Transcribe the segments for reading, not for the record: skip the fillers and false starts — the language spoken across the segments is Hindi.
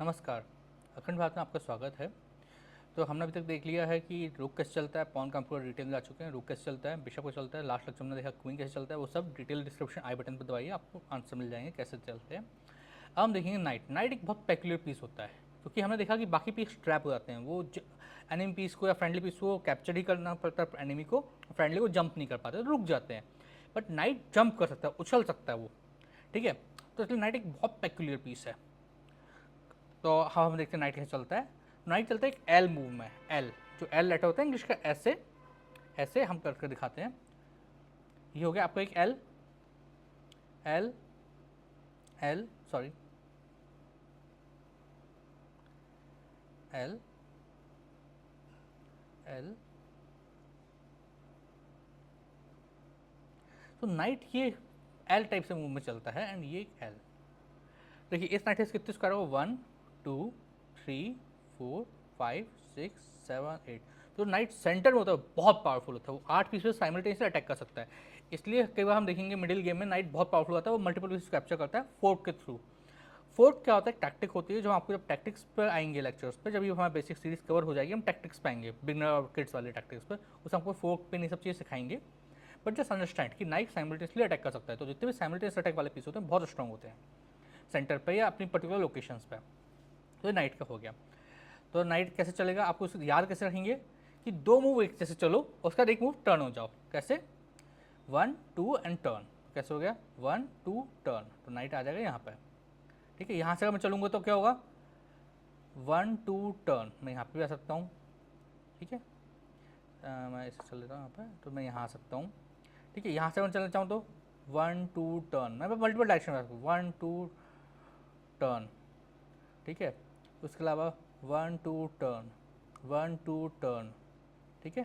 नमस्कार। अखंड भारत में आपका स्वागत है। तो हमने अभी तक देख लिया है कि रूक कैसे चलता है, पॉन का हम पूरा डिटेल में जा चुके हैं। रूक कैसे चलता है, बिशप कैसे चलता है, लास्ट लेक्चर में देखा क्वीन कैसे चलता है, वो सब डिटेल डिस्क्रिप्शन आई बटन पर दबाइए, आपको आंसर मिल जाएंगे कैसे चलते हैं। अब हम देखेंगे नाइट। नाइट एक बहुत पेक्युलर पीस होता है, क्योंकि हमने देखा कि बाकी पीस ट्रैप हो जाते हैं, वो एनिमी पीस को या फ्रेंडली पीस को कैप्चर ही करना पड़ता है एनिमी को, फ्रेंडली को जंप नहीं कर पाते, तो रुक जाते हैं। बट नाइट जंप कर सकता है, उछल सकता है वो, ठीक है। तो इसलिए नाइट एक बहुत पेक्युलर पीस है। तो हम देखते हैं नाइट कैसे चलता है। नाइट चलता है एक एल मूव में। एल, जो एल लेटर होता है इंग्लिश का, ऐसे ऐसे हम करके दिखाते हैं। ये हो गया आपको एक L, L, L, sorry, L, L. तो नाइट ये एल टाइप से मूव में चलता है एंड ये एल। देखिए इस नाइट से कितने स्क्वायर होगा, 1 2 3 4 5 6 7 8। तो नाइट सेंटर में होता है, बहुत पावरफुल होता है, वो 8 पीसेस साइमल्टेनियसली अटैक कर सकता है। इसलिए कई बार हम देखेंगे मिडिल गेम में नाइट बहुत पावरफुल होता है, वो मल्टीपल पीसेस कैप्चर करता है फोर्क के थ्रू। फोर्थ क्या होता है, टैक्टिक होती है, जो आपको जब टैक्टिक्स पर आएंगे लेक्चर्स पे, जब ये हमारा बेसिक सीरीज कवर हो जाएगी, हम टैक्टिक्स पे आएंगे, बिगनर और किड्स वाले टैक्टिक्स पर, उसमें हमको फोर्क पे ये सब चीज़ें सिखाएंगे। बट जस्ट अंडरस्टैंड कि नाइट साइमल्टेनियसली अटैक कर सकता है, तो जितने भी साइमल्टेनियस अटैक वाले पीस होते हैं बहुत स्ट्रॉन्ग होते हैं सेंटर पे या अपनी पर्टिकुलर लोकेशंस पे। तो ये नाइट का हो गया। तो नाइट कैसे चलेगा, आपको उसे याद कैसे रखेंगे कि दो मूव एक जैसे चलो, उसका एक मूव टर्न हो जाओ। कैसे, 1 2 एंड टर्न। कैसे हो गया, 1 2 टर्न, तो नाइट आ जाएगा यहाँ पे। ठीक है, यहाँ से अगर मैं चलूँगा तो क्या होगा, 1 2 टर्न। मैं यहाँ पे भी आ सकता हूँ, ठीक है। मैं इसे चल लेता हूँ यहाँ पे, तो मैं यहाँ आ सकता हूँ, ठीक है। यहाँ से मैं चलना चाहूँ तो 1 2 टर्न, मैं मल्टीपल डायरेक्शन में आ सकता हूँ, 1 2 टर्न, ठीक है। उसके अलावा 1 2 टर्न, 1 2 टर्न, ठीक है।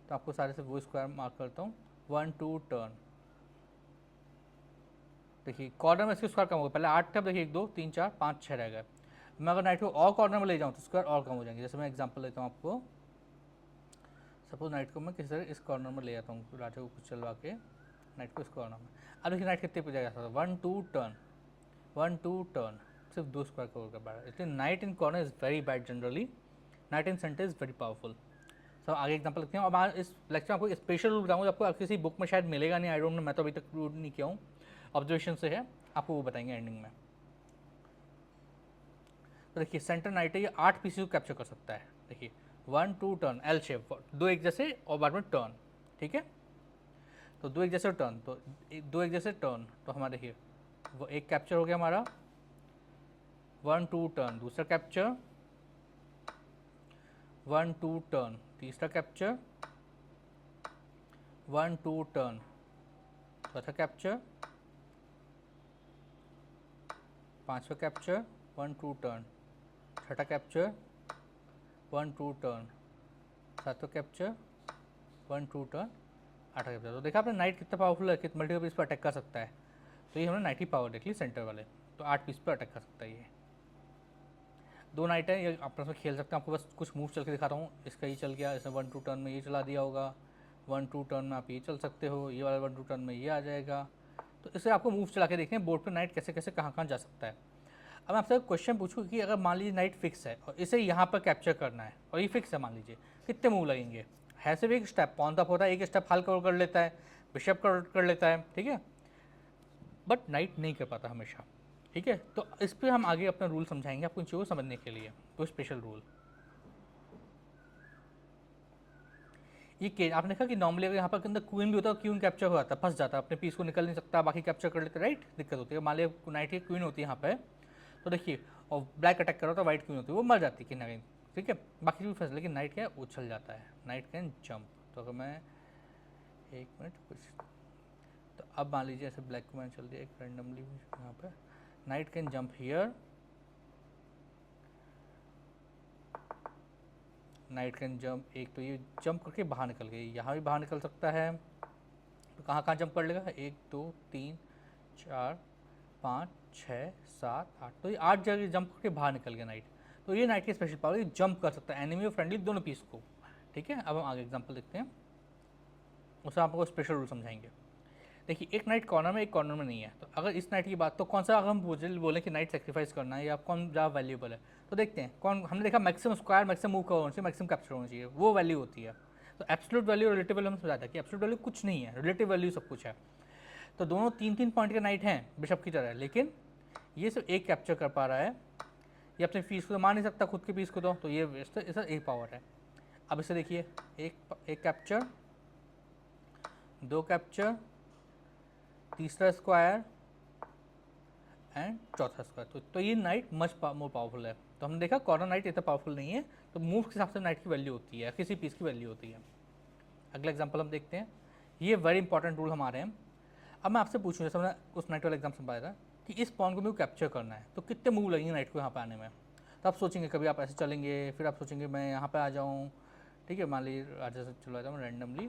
तो आपको सारे से वो स्क्वायर मार्क करता हूँ, 1 2 टर्न। देखिए कॉर्नर में इसके स्क्वायर कम हो गए, पहले 8 थे, अब देखिए 1 2 3 4 5 6 रह गए। मैं अगर नाइट को और कॉर्नर में ले जाऊँ तो स्क्वायर और कम हो जाएंगे। जैसे मैं एग्जांपल लेता हूँ आपको, सपोज नाइट को मैं किसी तरह इस कॉर्नर में ले जाता हूँ, राजा को कुछ चलवा के नाइट को इस कॉर्नर में। अब देखिए नाइट कितने पे जाएगा, 1 2 टर्न, 1 2 टर्न, सिर्फ 2 स्क्वायर कवर कर पा रहा है। इसलिए night in corner is very bad generally, night in centre is very powerful. सब आगे एग्जांपल लिखते हैं। और इस लेक्चर में आपको स्पेशल रूल बताऊंगा, आपको किसी बुक में शायद मिलेगा नहीं, आई डोंट नो, मैं तो अभी तक रूल नहीं किया हूँ, ऑब्जर्वेशन से है, आपको वो बताएंगे एंडिंग में। तो देखिए सेंटर नाइट है, ये 8 पीसी को कैप्चर कर सकता है। देखिए 1 2 टर्न, एल शेप, दो एक जैसे और बाद में टर्न, ठीक है। तो दो एक जैसे टर्न, तो दो एक जैसे टर्न, तो हमारा देखिए वो एक कैप्चर हो गया हमारा, 1 2 टर्न, दूसरा कैप्चर, 1 2 टर्न, तीसरा कैप्चर, 1 2 टर्न, चौथा कैप्चर, पांचवा कैप्चर, 1 2 टर्न, छठा कैप्चर, 1 2 टर्न, सातवां कैप्चर, 1 2 टर्न, आठवां कैप्चर। तो देखा आपने नाइट कितना पावरफुल है, कितना मल्टीपल पीस पर अटैक कर सकता है। तो ये हमने नाइट की पावर देख ली सेंटर वाले, तो 8 पीस पर अटैक कर सकता है ये। दो नाइट है, ये आपस में खेल सकते हैं। आपको बस कुछ मूव चल के दिखाता हूँ। इसका ये चल गया, इसने 1 2 टर्न में ये चला दिया होगा, 1 2 टर्न में आप ये चल सकते हो, ये वाला 1 2 टर्न में ये आ जाएगा। तो इससे आपको मूव चला के देखते हैं बोर्ड पर नाइट कैसे कैसे कहाँ कहाँ जा सकता है। अब मैं आपसे क्वेश्चन पूछूँ कि अगर मान लीजिए नाइट फिक्स है और इसे यहाँ पर कैप्चर करना है और ये फिक्स है, मान लीजिए कितने मूव लगेंगे। है सिर्फ एक स्टेप, पॉन तक होता है, एक स्टेप हल कर लेता है, बिशप कर लेता है, ठीक है। बट नाइट नहीं कर पाता हमेशा, ठीक है। तो इस पर हम आगे अपना रूल समझाएंगे आपको इन चीज़ों को समझने के लिए, तो स्पेशल रूल। ये के आपने देखा कि नॉर्मली अगर यहाँ पर अंदर क्वीन भी होता है, क्वीन कैप्चर हो जाता है, फंस जाता है, अपने पीस को निकल नहीं सकता, बाकी कैप्चर कर लेते, राइट, दिक्कत होती है। मान लिया नाइट की क्वीन होती है यहाँ पे, तो देखिए और ब्लैक अटैक कर रहा था, व्हाइट क्वीन होती है, वो मर जाती है कहीं ना कहीं, ठीक है। बाकी भी फंस, लेकिन नाइट क्या है, उछल जाता है, नाइट कैन जंप। तो अगर मैं एक मिनट कुछ, तो अब मान लीजिए ऐसे ब्लैक को मैंने चल दिया एक रैंडमली यहाँ पे, night can jump here, night can jump, एक तो ये जंप करके बाहर निकल गई, यहाँ भी बाहर निकल सकता है। तो कहाँ कहाँ जंप कर लेगा, 1 2 3 4 5 6 7 8, तो ये 8 जगह जंप करके बाहर निकल गया नाइट। तो ये नाइट की स्पेशल पावर, ये जंप कर सकता है एनिमी और फ्रेंडली दोनों पीस को, ठीक है। अब हम आगे एग्जांपल देखते हैं, उससे आपको स्पेशल रूल समझाएंगे। देखिए एक नाइट कॉर्नर में एक कॉर्नर में नहीं है, तो अगर इस नाइट की बात, तो कौन सा अगर हम बोले कि नाइट सेक्रीफाइस करना है या कौन ज़्यादा वैल्यूएबल है, तो देखते हैं कौन। हमने देखा मैक्सिमम स्क्वायर, मैक्सिमम मूव होना चाहिए, मैक्सिमम कैप्चर होना चाहिए, वो वैल्यू होती है। तो एब्सोल्यूट वैल्यू और रिलेटिव वैल्यू हम समझा था कि एब्सोल्यूट वैल्यू कुछ नहीं है, रिलेटिव वैल्यू सब कुछ है। तो दोनों 3-3 पॉइंट के नाइट हैं बिशप की तरह, लेकिन ये सिर्फ एक कैप्चर कर पा रहा है, ये अपने पीस को तो मार नहीं सकता खुद के पीस को, तो ये वेस्ट है, इसका एक पावर है। अब इसे देखिए, एक कैप्चर, 2 कैप्चर, तीसरा स्क्वायर एंड चौथा स्क्वायर, तो ये नाइट मच मोर पावरफुल है। तो हमने देखा कॉर्नर नाइट इतना पावरफुल नहीं है, तो मूव के हिसाब से नाइट की वैल्यू होती है, किसी पीस की वैल्यू होती है। अगला एग्जांपल हम देखते हैं, ये वेरी इंपॉर्टेंट रूल हमारे हैं। अब मैं आपसे पूछूँ, जैसे मैंने उस नाइट वाला एग्जाम से बताया था कि इस पॉइंट को मुझे कैप्चर करना है, तो कितने मूव लगेंगे नाइट को यहाँ पे आने में। तो आप सोचेंगे, कभी आप ऐसे चलेंगे, फिर आप सोचेंगे मैं यहाँ पे आ जाऊँ, ठीक है, मान लीजिए आज जैसे चलवा जाऊँ रैंडमली,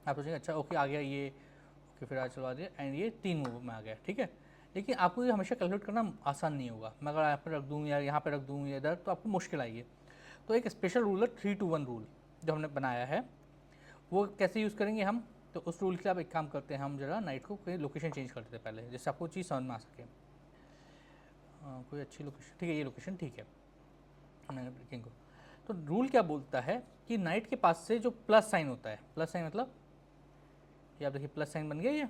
आप सोचेंगे अच्छा ओके आ गया ये, ओके फिर आज चलवा दिया एंड ये 3 मूव में आ गया, ठीक है। लेकिन आपको ये हमेशा कैलकुलेट करना आसान नहीं होगा, मैं अगर यहाँ पर रख दूँ या यहाँ पर रख दूँ या इधर, तो आपको मुश्किल आएगी। तो एक स्पेशल रूल है 3-2-1 रूल जो हमने बनाया है, वो कैसे यूज़ करेंगे हम। तो उस रूल के लिए आप एक काम करते हैं, हम जरा नाइट को कोई लोकेशन चेंज कर देते हैं पहले, जिससे आपको चीज़ समझ में आ सके। कोई अच्छी लोकेशन, ठीक है, ये लोकेशन ठीक है, मैंने ब्रेकिंग को। तो रूल क्या बोलता है कि नाइट के पास से जो प्लस साइन होता है, प्लस साइन मतलब ये आप देखिए प्लस साइन बन गया, ये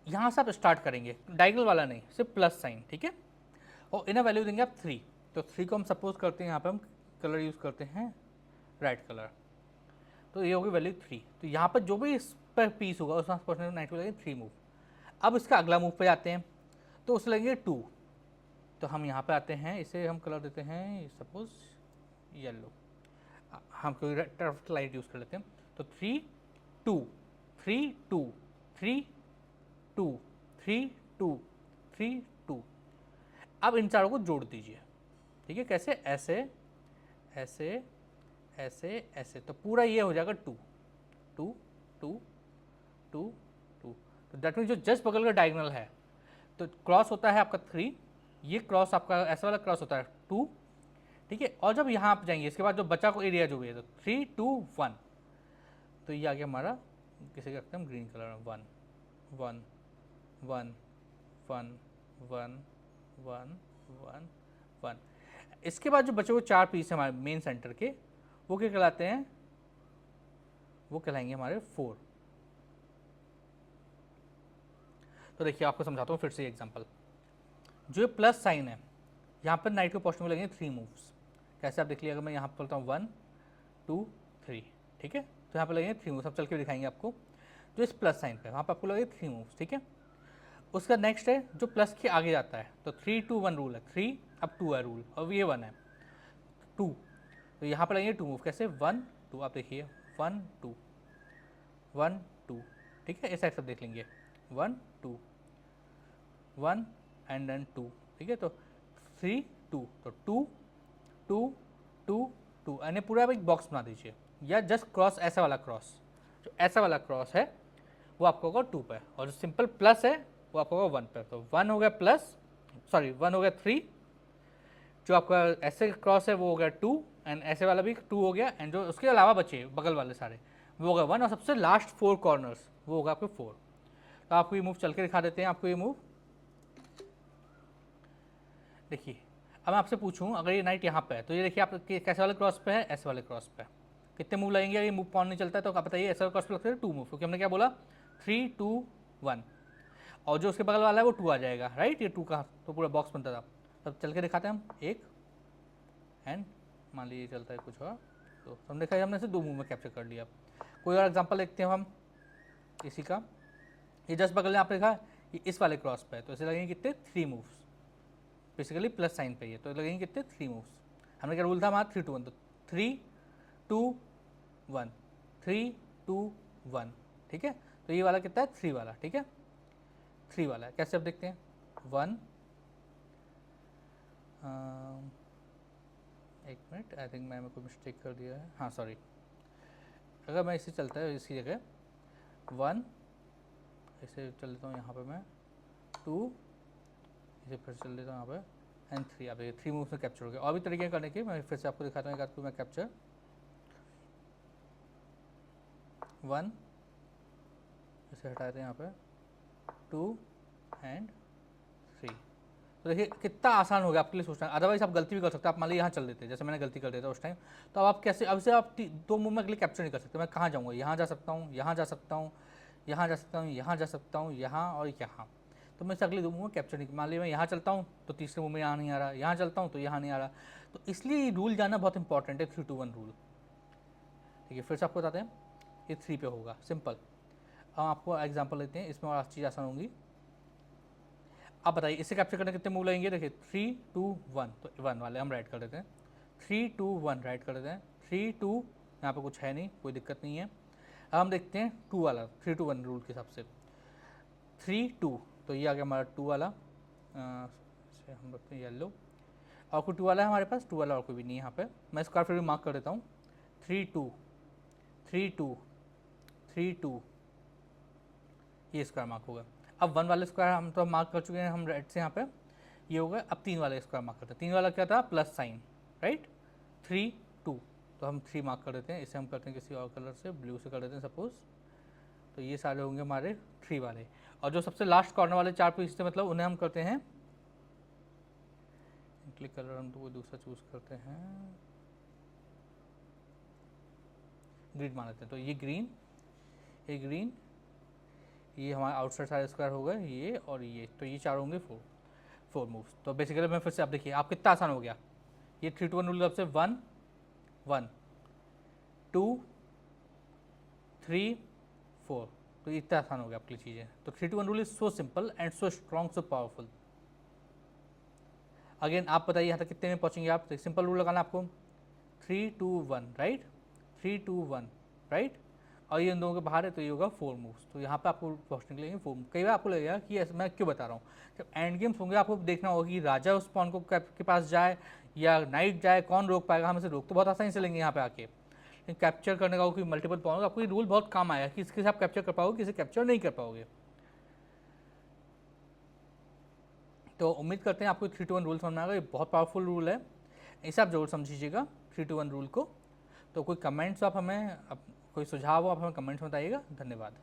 यहाँ से आप स्टार्ट करेंगे, डायगोनल वाला नहीं, सिर्फ प्लस साइन, ठीक है। और इनर वैल्यू देंगे आप 3, तो 3 को हम सपोज करते हैं यहाँ पे हम कलर यूज़ करते हैं रेड कलर, तो ये होगी वैल्यू 3। तो यहाँ पर जो भी इस पर पीस होगा उस परसेंट नाइट को लगेंगे 3 मूव। अब इसका अगला मूव पे जाते हैं, तो उसे लगेंगे 2। तो हम यहाँ पे आते हैं, इसे हम कलर देते हैं सपोज येलो, हम कोई टर्फ लाइट यूज़ कर लेते हैं। तो 3 2 3 2 3 2 3 2 3 2। अब इन चारों को जोड़ दीजिए, ठीक है, कैसे, ऐसे ऐसे ऐसे ऐसे, तो पूरा ये हो जाएगा 2 2 2 2 2। तो दैट मीन जो जस्ट बगल का डायगोनल है, तो क्रॉस होता है आपका 3, ये क्रॉस आपका ऐसा वाला क्रॉस होता है 2, ठीक है। और जब यहाँ आप जाएंगे इसके बाद जो बचा को एरिया जो भी है, तो 3 2 1, तो ये आ गया हमारा, किसी का रखते हैं ग्रीन कलर में, 1 1 1 1 1 1 1 1। इसके बाद जो बचे हुए 4 पीस है हमारे मेन सेंटर के, वो क्या कहलाते हैं, वो कहलाएंगे हमारे 4। तो देखिए आपको समझाता हूँ फिर से एग्जांपल, जो ये प्लस साइन है यहाँ पर नाइट के पोर्शन में लगेंगे 3 मूव्स। कैसे आप देख लिया, अगर मैं यहाँ पर बोलता हूँ 1 2 3, ठीक है, तो यहाँ पर लगेंगे 3 मूव्स। अब चल के दिखाएंगे आपको, जो इस प्लस साइन पे वहाँ पर आपको लगेंगे 3 मूव्स, ठीक है। उसका नेक्स्ट है जो प्लस के आगे जाता है, तो 3-2-1 रूल है, 3 अब 2 है रूल, और ये 1 है 2, तो यहाँ पर लगेंगे 2 मूव, कैसे 1 2, आप देखिए 1 2 1 2, ठीक है। इस साइड सब देख लेंगे 1 2 1 एंड देन 2, ठीक है। तो 3 2, तो 2 2 2 2, यानी पूरा एक बॉक्स बना दीजिए, या जस्ट क्रॉस ऐसा वाला क्रॉस, जो ऐसा वाला क्रॉस है वो आपको होगा 2 पे, और जो सिंपल प्लस है वो आपको होगा 1 पे। तो 1 हो गया प्लस, सॉरी 1 हो गया 3, जो आपका ऐसे क्रॉस है वो हो गया 2, एंड ऐसे वाला भी 2 हो गया, एंड जो उसके अलावा बचे बगल वाले सारे वो होगा 1, और सबसे लास्ट 4 कॉर्नर्स वो होगा आपके 4। तो आपको ये मूव चल के दिखा देते हैं, आपको ये मूव देखिए। अब मैं आपसे पूछूं, अगर ये नाइट यहाँ पे है, तो ये देखिए आप कैसे वाले क्रॉस पे है, ऐसे वाले क्रॉस पे, कितने मूव लगेंगे, अगर ये मूव पॉन नहीं चलता है तो आप बताइए, ऐसे वाले क्रॉस पे लगते हैं 2 मूव, क्योंकि हमने क्या बोला 3 2 1, और जो उसके बगल वाला है वो 2 आ जाएगा, राइट, ये 2 का तो पूरा बॉक्स बनता था। तब चल के दिखाते हैं हम एक, एंड मान लीजिए चलता है कुछ और, तो हम देखा हमने से 2 मूव में कैप्चर कर लिया। कोई और एग्जाम्पल देखते हैं हम इसी का, ये जस्ट बगल में आपने देखा ये इस वाले क्रॉस पे है, तो इसे लगेंगे कितने 3 मूव्स, बेसिकली प्लस साइन पे ही है, तो लगेंगे कितने 3 मूव्स। हमने क्या रूल था हमारा 3-2-1, तो 3 2 1 3 2 1, ठीक है। तो ये वाला कितना है 3 वाला, ठीक है, 3 वाला है। कैसे अब देखते हैं 1, एक मिनट, आई थिंक मैंने कोई मिस्टेक कर दिया है, हाँ सॉरी, अगर मैं इसे चलता है इसकी जगह 1, इसे चल लेता हूँ यहाँ पे मैं 2, इसे फिर चल लेता हूँ यहाँ पे एंड 3, आप देखिए 3 मूव्स में कैप्चर हो गया। और भी तरीके करने के मैं फिर से आपको दिखाता हूँ, एक आध को मैं कैप्चर 1 इसे हटा देते हैं यहाँ पे 2 एंड 3। तो देखिए कितना आसान हो गया आपके लिए सोचना। अदरवाइज आप गलती भी कर सकते हैं। आप मान लीजिए यहाँ चल देते, जैसे मैंने गलती कर दिया था उस टाइम, तो अब आप कैसे, अब से आप 2 मूवमेंट के लिए कैप्चर नहीं कर सकते। मैं कहाँ जाऊँगा, यहाँ जा सकता हूँ, यहाँ जा सकता हूँ, यहाँ जा सकता हूँ, यहाँ जा सकता हूँ, यहाँ और यहाँ। तो मैं अगले 2 मूवमेंट कैप्चर नहीं, मान लीजिए मैं यहाँ चलता हूँ तो तीसरे मूव में यहाँ नहीं आ रहा, यहाँ चलता हूँ तो यहाँ नहीं आ रहा। तो इसलिए रूल जानना बहुत इंपॉर्टेंट है, 3-2-1 रूल। ठीक है, फिर से आपको बताते हैं, ये 3 पे होगा, सिंपल। हम आपको एग्जांपल लेते हैं, इसमें और चीज़ आसान होंगी। अब बताइए इसे कैप्चर करने कितने मूव लगेंगे। देखिए 3 2 1, तो 1 वाले हम राइट कर देते हैं, 3 2 1 राइट कर देते हैं, 3 2, यहाँ पे कुछ है नहीं, कोई दिक्कत नहीं है। अब हम देखते हैं 2 वाला, 3-2-1 रूल के हिसाब से 3 2, तो ये आ गया हमारा 2 वाला। इसे हम रखते हैं येलो। और कोई 2 वाला है हमारे पास, 2 वाला और कोई भी नहीं है यहाँ पे। मैं स्क्वायर फिर भी मार्क कर देता हूँ, 3 2 3 2 3 2, ये स्क्वायर मार्क होगा। अब 1 वाले स्क्वायर हम तो मार्क कर चुके हैं हम रेड से यहाँ पे, ये हो गया। अब 3 वाले स्क्वायर मार्क करते हैं। 3 वाला क्या था, प्लस साइन, राइट, 3 2, तो हम 3 मार्क कर देते हैं। इसे हम करते हैं किसी और कलर से, ब्लू से कर देते हैं सपोज। तो ये सारे होंगे हमारे 3 वाले। और जो सबसे लास्ट कॉर्नर वाले 4 पीस थे, मतलब उन्हें हम करते हैं क्लिक कलर, हम तो कोई दूसरा चूज करते हैं, ग्रीन मान लेते हैं। तो ये ग्रीन, ये ग्रीन, ये हमारे आउटसाइड सारे स्क्वायर हो गए, ये और ये, तो ये 4 होंगे 4 मूव्स। तो बेसिकली मैं फिर से, आप देखिए आप कितना आसान हो गया। ये 3-2-1 रूल से 1 1 2 3 4, तो इतना आसान हो गया आपकी चीज़ें। तो 3-2-1 rule is so simple and so strong, so powerful. Again आप बताइए यहाँ तक कितने में पहुँचेंगे आप। तो सिंपल रूल लगाना आपको, 3-2-1 राइट, 3-2-1 राइट, और ये इन दोनों के बाहर है तो ये होगा 4 मूव्स। तो यहाँ पे आपको पहुँचने के लिए 4 मूव। कई बार आपको लगेगा कि ऐसे मैं क्यों बता रहा हूँ, जब एंड गेम्स होंगे आपको देखना होगा कि राजा उस पॉन को के पास जाए या नाइट जाए, कौन रोक पाएगा। हम इसे रोक तो बहुत आसानी से लेंगे यहाँ पे आके, लेकिन कैप्चर करने का कोई मल्टीपल पॉन होगा, आपको ये रूल बहुत काम आएगा कि इसके आप कैप्चर कर पाओगे, किसे कैप्चर नहीं कर पाओगे। तो उम्मीद करते हैं आपको 3-2-1 रूल समझ में आएगा। ये बहुत पावरफुल रूल है, इसे आप जरूर समझिएगा 3-2-1 रूल को। तो कोई कमेंट्स आप हमें, कोई सुझाव हो आप हमें कमेंट्स में बताइएगा। धन्यवाद।